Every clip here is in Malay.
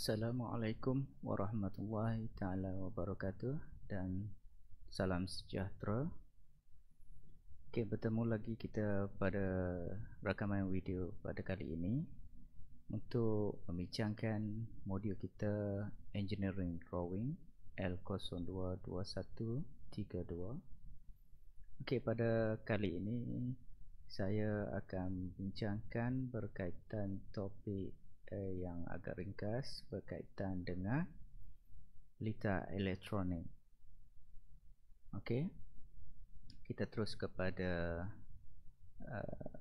Assalamualaikum warahmatullahi taala wabarakatuh dan salam sejahtera. Okey, bertemu lagi kita pada rakaman video pada kali ini untuk membincangkan modul kita Engineering Drawing L022132. Okey, pada kali ini saya akan bincangkan berkaitan topik yang agak ringkas berkaitan dengan litar elektronik. Okey, kita terus kepada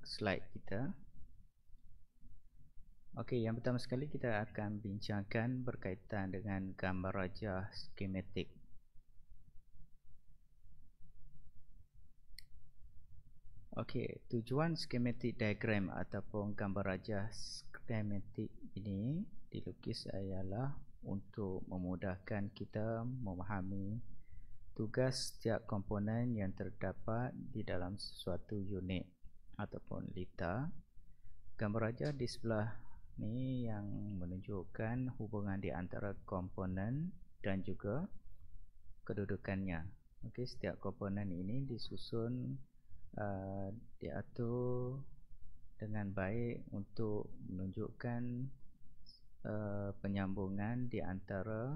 slide kita. Okey, yang pertama sekali kita akan bincangkan berkaitan dengan gambar rajah skematik. Okey, tujuan skematik diagram ataupun gambar rajah skematik ini dilukis ialah untuk memudahkan kita memahami tugas setiap komponen yang terdapat di dalam sesuatu unit ataupun litar. Gambar rajah di sebelah ni yang menunjukkan hubungan di antara komponen dan juga kedudukannya. Okey, setiap komponen ini disusun diatur dengan baik untuk menunjukkan penyambungan di antara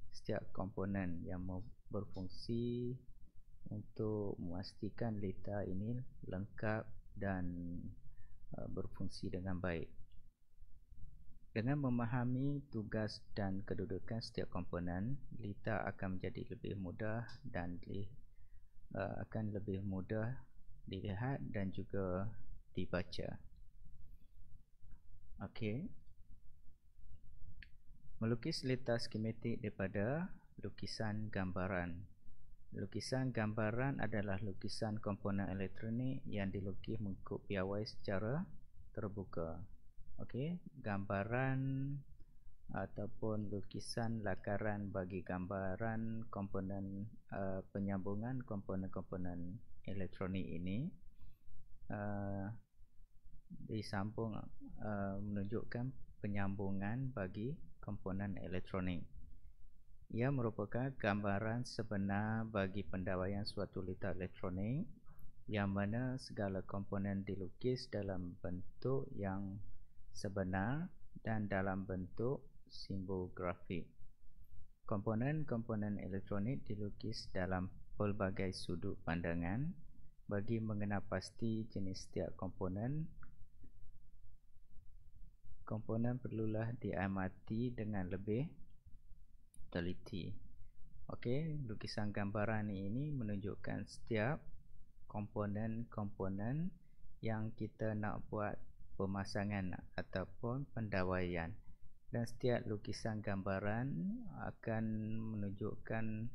setiap komponen yang berfungsi untuk memastikan litar ini lengkap dan berfungsi dengan baik. Dengan memahami tugas dan kedudukan setiap komponen, litar akan menjadi lebih mudah dan akan lebih mudah dilihat dan juga dibaca. Okey. Melukis litar skematik daripada lukisan gambaran. Lukisan gambaran adalah lukisan komponen elektronik yang dilukis mengikut piawai secara terbuka. Okey, gambaran ataupun lukisan lakaran bagi gambaran komponen penyambungan komponen-komponen elektronik ini disambung menunjukkan penyambungan bagi komponen elektronik. Ia merupakan gambaran sebenar bagi pendawaian suatu litar elektronik yang mana segala komponen dilukis dalam bentuk yang sebenar dan dalam bentuk simbol grafik. Komponen-komponen elektronik dilukis dalam pelbagai sudut pandangan bagi mengenal pasti jenis setiap komponen. Komponen perlulah diamati dengan lebih teliti. Okey, lukisan gambaran ini menunjukkan setiap komponen-komponen yang kita nak buat pemasangan ataupun pendawaian. Dan setiap lukisan gambaran akan menunjukkan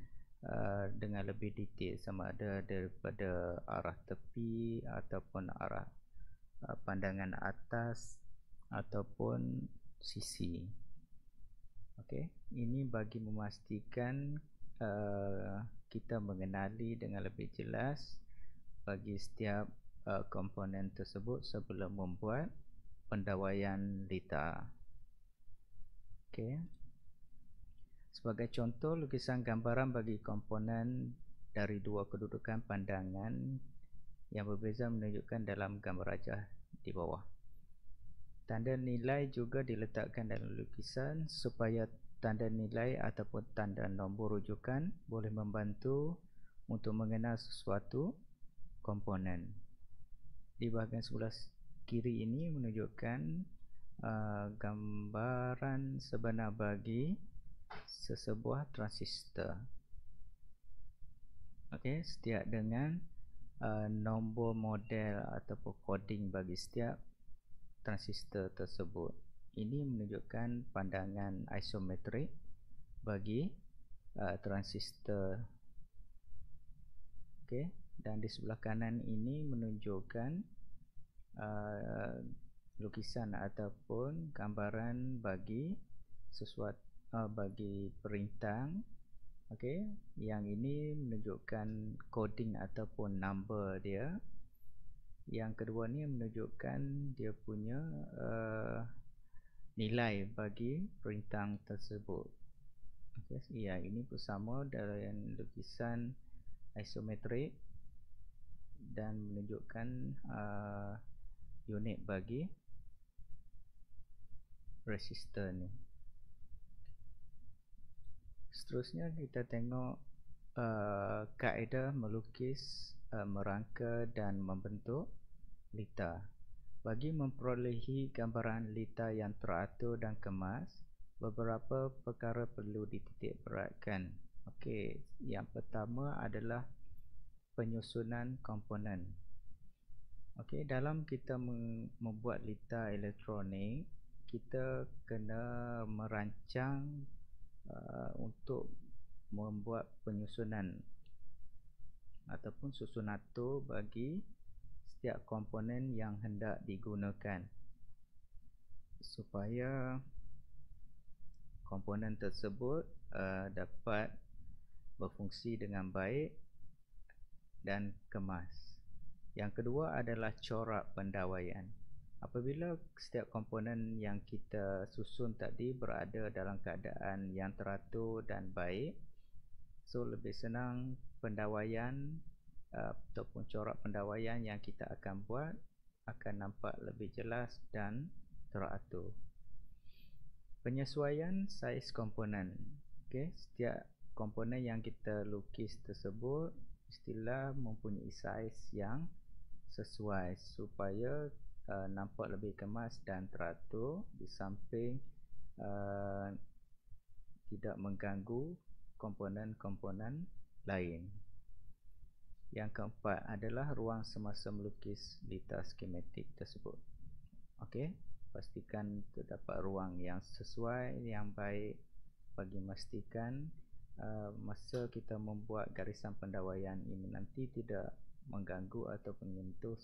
dengan lebih detail sama ada daripada arah tepi ataupun arah pandangan atas ataupun sisi. Okey, ini bagi memastikan kita mengenali dengan lebih jelas bagi setiap komponen tersebut sebelum membuat pendawaian litar. Okey. Sebagai contoh, lukisan gambaran bagi komponen dari dua kedudukan pandangan yang berbeza menunjukkan dalam gambar rajah di bawah. Tanda nilai juga diletakkan dalam lukisan supaya tanda nilai ataupun tanda nombor rujukan boleh membantu untuk mengenal sesuatu komponen. Di bahagian sebelah kiri ini menunjukkan gambaran sebenar bagi sesebuah transistor. Okey, setiap dengan nombor model ataupun coding bagi setiap transistor tersebut. Ini menunjukkan pandangan isometrik bagi transistor. Okey, dan di sebelah kanan ini menunjukkan lukisan ataupun gambaran bagi sesuatu bagi perintang. Okey, yang ini menunjukkan coding ataupun number dia. Yang kedua ni menunjukkan dia punya nilai bagi perintang tersebut. Okay, ya, ini pun sama dalam lukisan isometrik dan menunjukkan unit bagi resistor ni. Seterusnya kita tengok kaedah melukis, merangka dan membentuk lita. Bagi memperolehi gambaran lita yang teratur dan kemas, beberapa perkara perlu dititik beratkan. Okey, yang pertama adalah penyusunan komponen. Okey, dalam kita membuat lita elektronik, kita kena merancang untuk membuat penyusunan ataupun susunatur bagi setiap komponen yang hendak digunakan supaya komponen tersebut dapat berfungsi dengan baik dan kemas. Yang kedua adalah corak pendawaian. Apabila setiap komponen yang kita susun tadi berada dalam keadaan yang teratur dan baik, so lebih senang pendawaian ataupun corak pendawaian yang kita akan buat akan nampak lebih jelas dan teratur. Penyesuaian saiz komponen. Okey, setiap komponen yang kita lukis tersebut mestilah mempunyai saiz yang sesuai supaya nampak lebih kemas dan teratur, di samping tidak mengganggu komponen-komponen lain. Yang keempat adalah ruang semasa melukis lita skematik tersebut. Okey, pastikan terdapat ruang yang sesuai, yang baik bagi memastikan masa kita membuat garisan pendawaian ini nanti tidak mengganggu atau menyentuh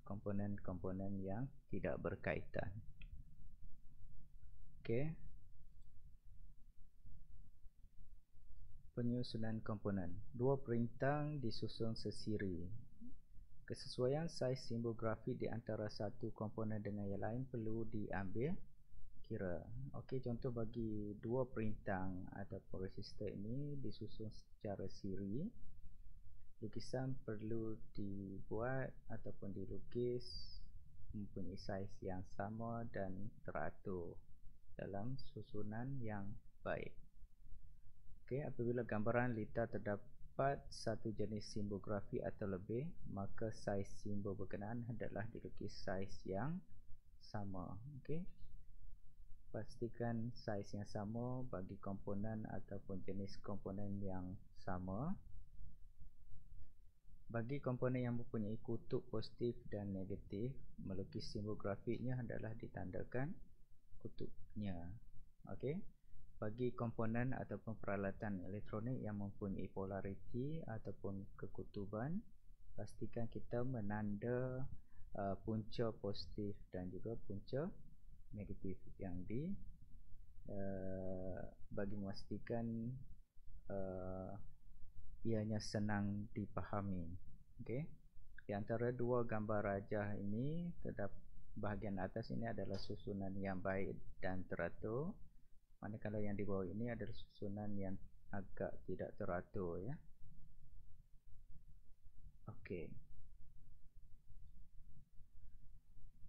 komponen-komponen yang tidak berkaitan. Okey. Penyusunan komponen. Dua perintang disusun sesiri. Kesesuaian saiz simbol grafik di antara satu komponen dengan yang lain perlu diambil kira. Okey, contoh bagi dua perintang ataupun resistor ini disusun secara siri, lukisan perlu dibuat ataupun dilukis mempunyai saiz yang sama dan teratur dalam susunan yang baik. Okey, apabila gambaran lita terdapat satu jenis simbol grafik atau lebih, maka saiz simbol berkenaan hendaklah dilukis saiz yang sama. Okey, pastikan saiz yang sama bagi komponen ataupun jenis komponen yang sama. Bagi komponen yang mempunyai kutub positif dan negatif, melukis simbol grafiknya hendaklah ditandakan kutubnya. Okey, bagi komponen ataupun peralatan elektronik yang mempunyai polariti ataupun kekutuban, pastikan kita menanda punca positif dan juga punca negatif yang bagi memastikan ianya senang dipahami. Okey, di antara dua gambar rajah ini, terdapat bahagian atas ini adalah susunan yang baik dan teratur, manakala yang di bawah ini adalah susunan yang agak tidak teratur, ya. Okey.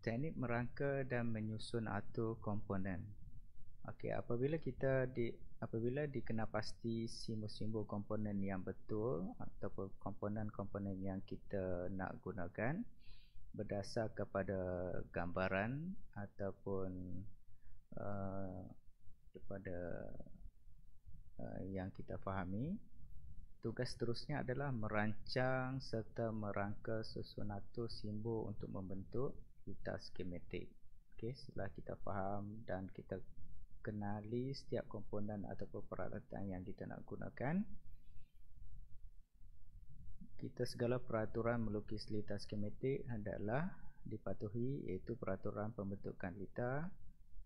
Teknik merangka dan menyusun atur komponen. Okey, apabila dikenapasti simbol-simbol komponen yang betul ataupun komponen-komponen yang kita nak gunakan berdasar kepada gambaran ataupun kepada yang kita fahami, tugas seterusnya adalah merancang serta merangka susunatur simbol untuk membentuk lita skematik. Okey, setelah kita faham dan kita kenali setiap komponen ataupun peralatan yang kita nak gunakan, kita segala peraturan melukis lita skematik hendaklah dipatuhi, iaitu peraturan pembentukan lita,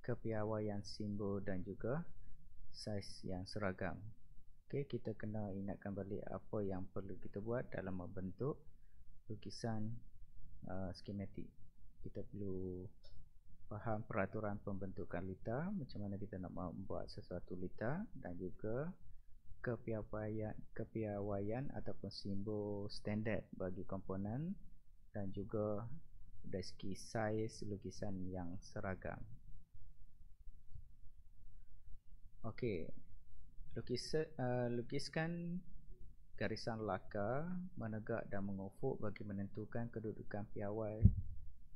kepiawaian simbol dan juga saiz yang seragam. Okey, kita kena ingatkan balik apa yang perlu kita buat dalam membentuk lukisan skematik. Kita perlu faham peraturan pembentukan lita, macam mana kita nak membuat sesuatu lita, dan juga kepiawaian ataupun simbol standard bagi komponen, dan juga dari segi saiz lukisan yang seragam. Okey, lukiskan garisan laka, menegak dan mengufuk bagi menentukan kedudukan piawai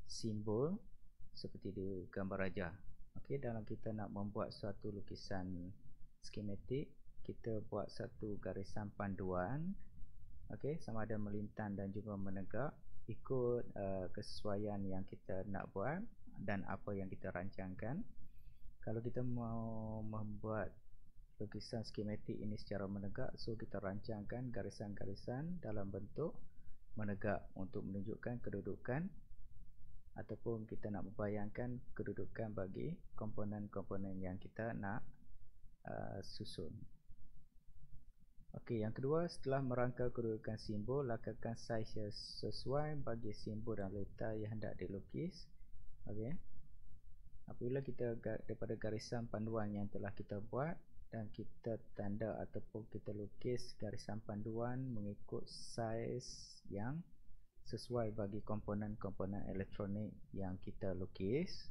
simbol seperti di gambar raja. Okey, dalam kita nak membuat suatu lukisan skematik, kita buat satu garisan panduan, okey, sama ada melintang dan juga menegak, ikut kesesuaian yang kita nak buat dan apa yang kita rancangkan. Kalau kita mau membuat lukisan skematik ini secara menegak, so kita rancangkan garisan-garisan dalam bentuk menegak untuk menunjukkan kedudukan ataupun kita nak membayangkan kedudukan bagi komponen-komponen yang kita nak susun. Okey, yang kedua, setelah merangka kedudukan simbol, lakukan saiz yang sesuai bagi simbol dan letak yang hendak dilukis. Okey, apabila kita daripada garisan panduan yang telah kita buat dan kita tanda ataupun kita lukis garisan panduan mengikut saiz yang sesuai bagi komponen-komponen elektronik yang kita lukis.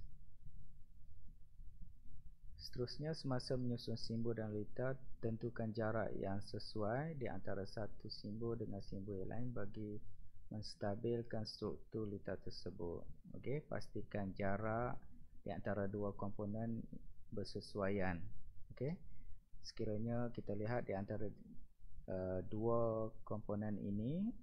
Seterusnya, semasa menyusun simbol dan letak, tentukan jarak yang sesuai di antara satu simbol dengan simbol yang lain bagi menstabilkan struktur letak tersebut. Okey, pastikan jarak di antara dua komponen bersesuaian. Okey, sekiranya kita lihat di antara dua komponen ini,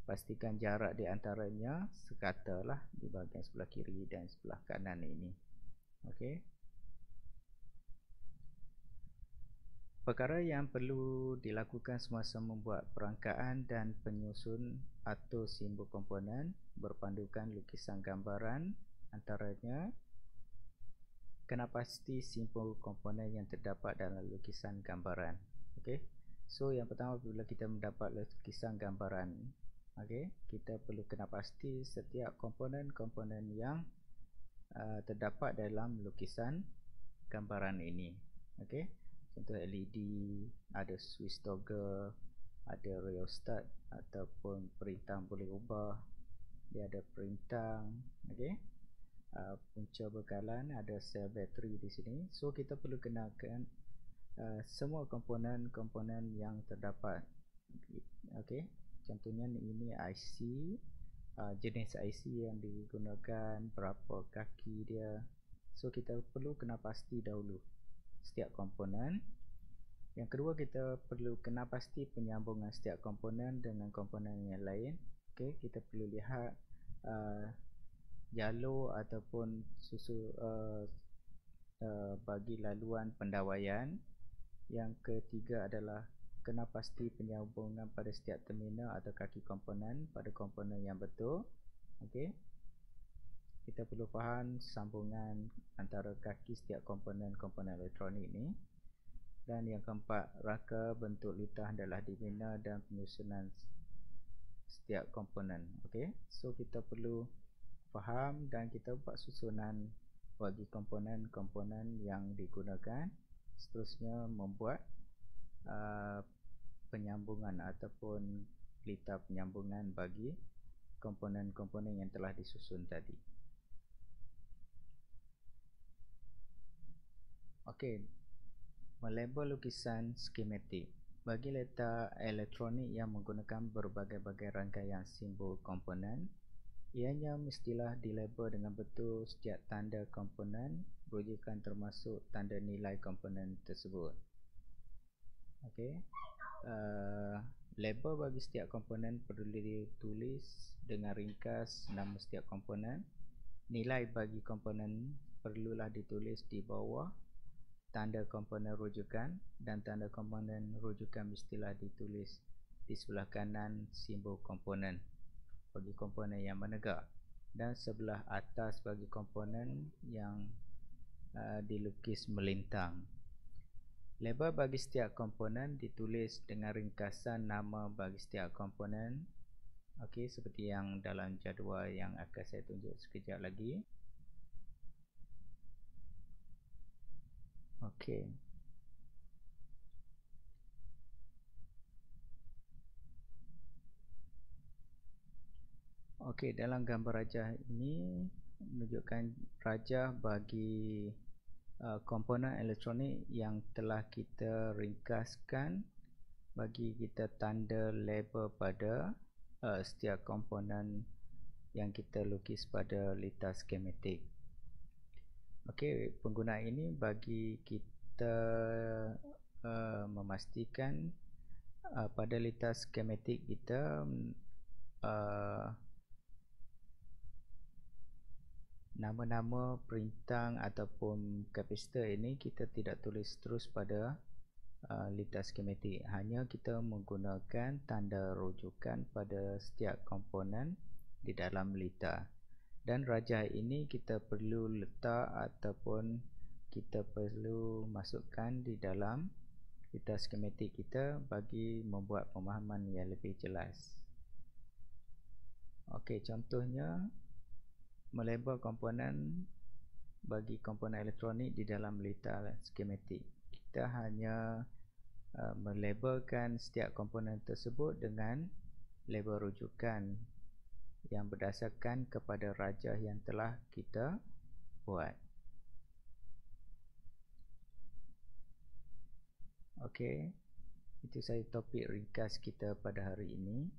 pastikan jarak di antaranya sekata lah di bahagian sebelah kiri dan sebelah kanan ini. Okey, perkara yang perlu dilakukan semasa membuat perangkaan dan penyusun atau simbol komponen berpandukan lukisan gambaran, antaranya kena pasti simbol komponen yang terdapat dalam lukisan gambaran. Okey, so yang pertama, bila kita mendapat lukisan gambaran, okey, kita perlu kena pasti setiap komponen-komponen yang terdapat dalam lukisan gambaran ini. Okey, contoh LED, ada switch toggle, ada rheostat ataupun perintah boleh ubah, dia ada perintah. Okey, punca bekalan, ada sel bateri di sini. So kita perlu kenakan semua komponen-komponen yang terdapat. Okey, contohnya ini IC, jenis IC yang digunakan, berapa kaki dia. So kita perlu kena pasti dahulu setiap komponen. Yang kedua, kita perlu kena pasti penyambungan setiap komponen dengan komponen yang lain. Okey, kita perlu lihat jalur ataupun bagi laluan pendawaian. Yang ketiga adalah kena pasti penyambungan pada setiap terminal atau kaki komponen pada komponen yang betul. Okey, kita perlu faham sambungan antara kaki setiap komponen-komponen elektronik ini. Dan yang keempat, rangka bentuk litah adalah dibina dan penyusunan setiap komponen. Okey, so kita perlu faham dan kita buat susunan bagi komponen-komponen yang digunakan. Seterusnya, membuat penyambungan ataupun litah penyambungan bagi komponen-komponen yang telah disusun tadi. Okey, melabel lukisan skematik. Bagi letak elektronik yang menggunakan berbagai-bagai rangkaian simbol komponen, ianya mestilah dilabel dengan betul setiap tanda komponen rujukan termasuk tanda nilai komponen tersebut. Okey, label bagi setiap komponen perlu ditulis dengan ringkas nama setiap komponen. Nilai bagi komponen perlulah ditulis di bawah tanda komponen rujukan, dan tanda komponen rujukan mestilah ditulis di sebelah kanan simbol komponen bagi komponen yang menegak, dan sebelah atas bagi komponen yang dilukis melintang. Label bagi setiap komponen ditulis dengan ringkasan nama bagi setiap komponen. Okey, seperti yang dalam jadual yang akan saya tunjuk sekejap lagi. Okey. Okey, dalam gambar rajah ini menunjukkan rajah bagi komponen elektronik yang telah kita ringkaskan bagi kita tanda label pada setiap komponen yang kita lukis pada litar skematik. Okey, penggunaan ini bagi kita memastikan pada litar skematik kita nama-nama perintang ataupun kapasitor ini kita tidak tulis terus pada litar skematik. Hanya kita menggunakan tanda rujukan pada setiap komponen di dalam litar. Dan rajah ini kita perlu letak ataupun kita perlu masukkan di dalam litar skematik kita bagi membuat pemahaman yang lebih jelas. Okey, contohnya melabel komponen bagi komponen elektronik di dalam litar skematik. Kita hanya melabelkan setiap komponen tersebut dengan label rujukan yang berdasarkan kepada rajah yang telah kita buat. Okey, itu sahaja topik ringkas kita pada hari ini.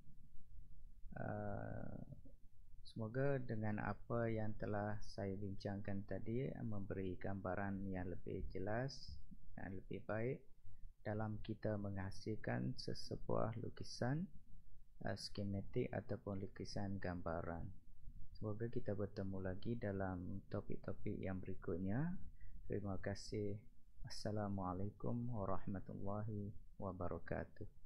Semoga dengan apa yang telah saya bincangkan tadi memberi gambaran yang lebih jelas dan lebih baik dalam kita menghasilkan sesebuah lukisan skematik ataupun lukisan gambaran. Semoga kita bertemu lagi dalam topik-topik yang berikutnya. Terima kasih. Assalamualaikum warahmatullahi wabarakatuh.